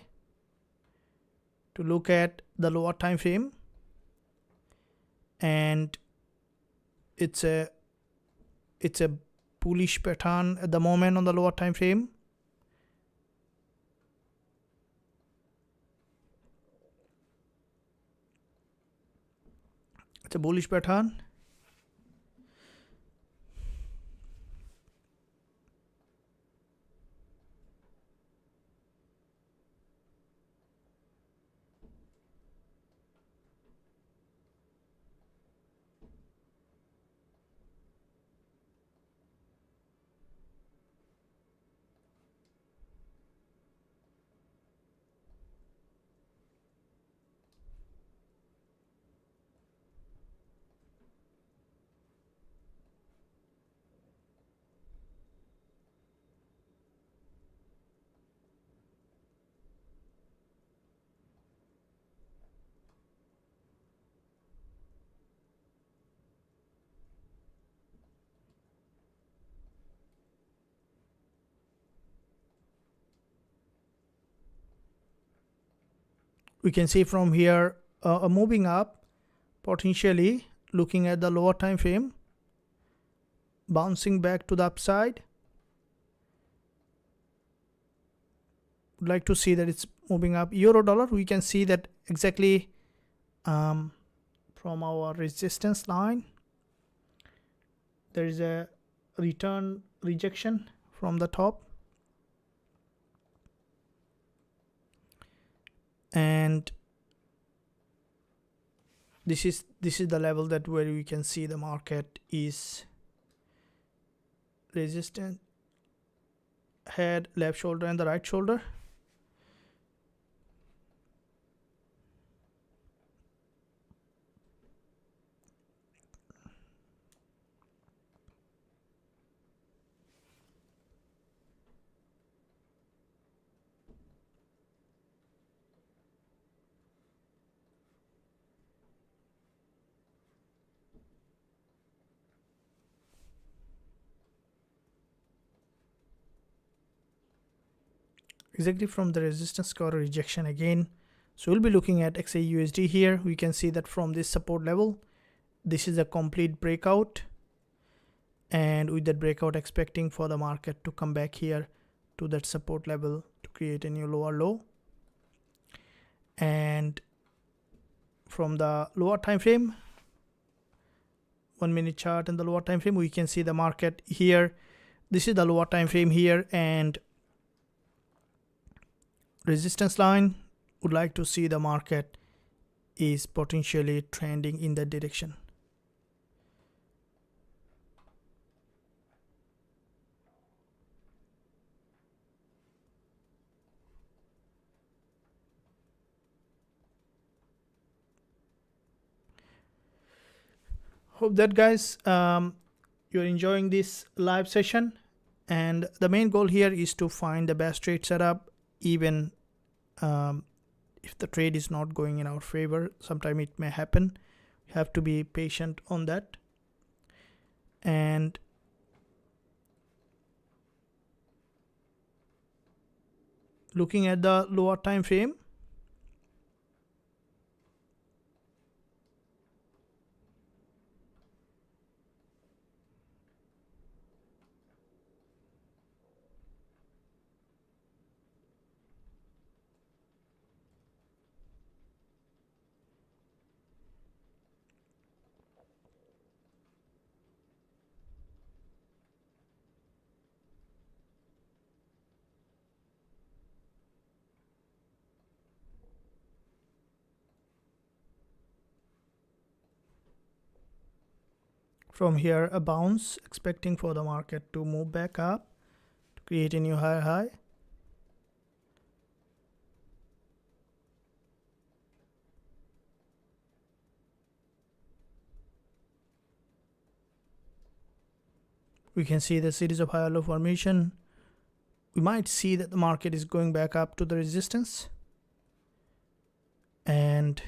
to look at the lower time frame, and it's a bullish pattern at the moment on the lower time frame. It's a bullish pattern. We can see from here moving up, potentially looking at the lower time frame, bouncing back to the upside. Would like to see that it's moving up. Euro dollar, we can see that exactly from our resistance line, there is a return rejection from the top, and this is the level that where we can see the market is resistant, head, left shoulder and the right shoulder. Exactly from the resistance got a rejection again. So we'll be looking at XAUUSD here. We can see that from this support level, this is a complete breakout, and with that breakout expecting for the market to come back here to that support level to create a new lower low. And from the lower time frame, 1 minute chart and the lower time frame, we can see the market here. This is the lower time frame here, and resistance line. Would like to see the market is potentially trending in that direction. Hope that guys you're enjoying this live session, and the main goal here is to find the best trade setup, even if the trade is not going in our favor. Sometime it may happen. You have to be patient on that. And looking at the lower time frame, from here a bounce, expecting for the market to move back up to create a new higher high. We can see the series of higher low formation. We might see that the market is going back up to the resistance, and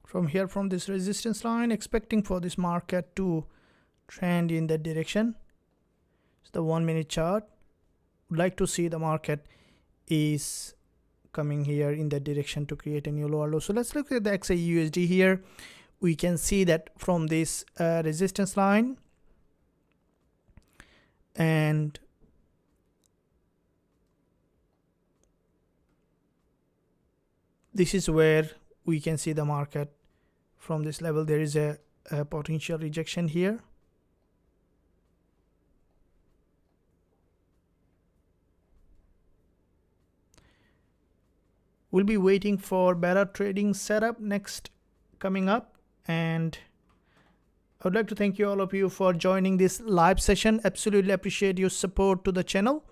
from here, from this resistance line, expecting for this market to trend in that direction. It's the 1 minute chart. Would like to see the market is coming here in that direction to create a new lower low. So let's look at the XAUUSD here. We can see that from this resistance line, and this is where we can see the market from this level. There is a potential rejection here. We'll be waiting for better trading setup next coming up, and I would like to thank you, all of you, for joining this live session. Absolutely appreciate your support to the channel.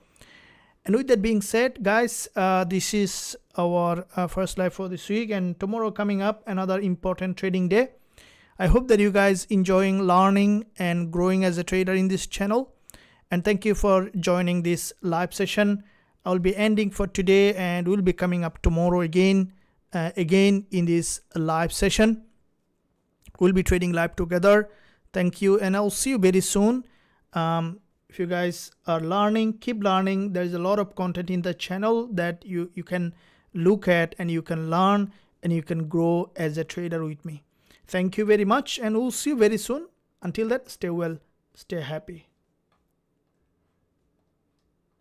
And with that being said, guys, this is our first live for this week, and tomorrow coming up another important trading day. I hope that you guys enjoying learning and growing as a trader in this channel, and thank you for joining this live session. I'll be ending for today, and we'll be coming up tomorrow again in this live session. We'll be trading live together. Thank you, and I'll see you very soon. If you guys are learning, keep learning. There's a lot of content in the channel that you can look at, and you can learn, and you can grow as a trader with me. Thank you very much, and we'll see you very soon. Until that, stay well, stay happy.